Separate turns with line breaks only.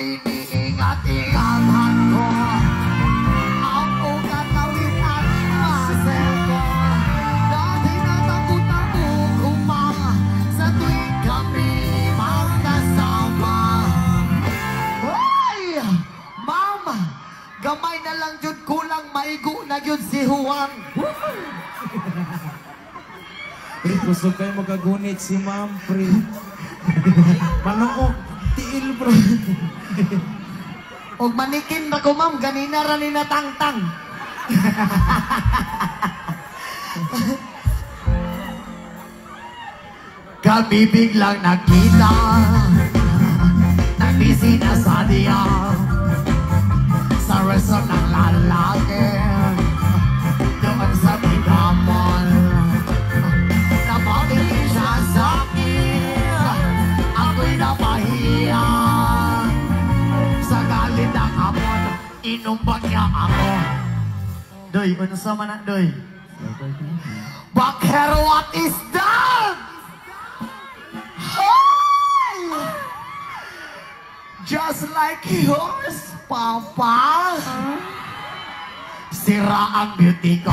iniingat-ingatan ko ang ugat na witan muscle ko. Dati natakot-takot upang sa tuwing kami magkasama. Hoy! Ma'am! Gamay na lang jud kulang maigo na jud si Juan.
Gusto kayo magagunit si Ma'am, pre. Manook, tiil, bro.
Og manikin na ko, ma'am. Ganina ra ni natangtang. Kami biglang nakita nagbisi na sa diya sa resort ng lalaki doon sa Bidamon. Napabigin siya sa akin, ako'y napahiya. Sa galit ng amon, inumbag niya ako. Doy, ano sa man na, Doy? Bakher, what is that? Hey! Just like yours, Papa. Sira ang beauty ko.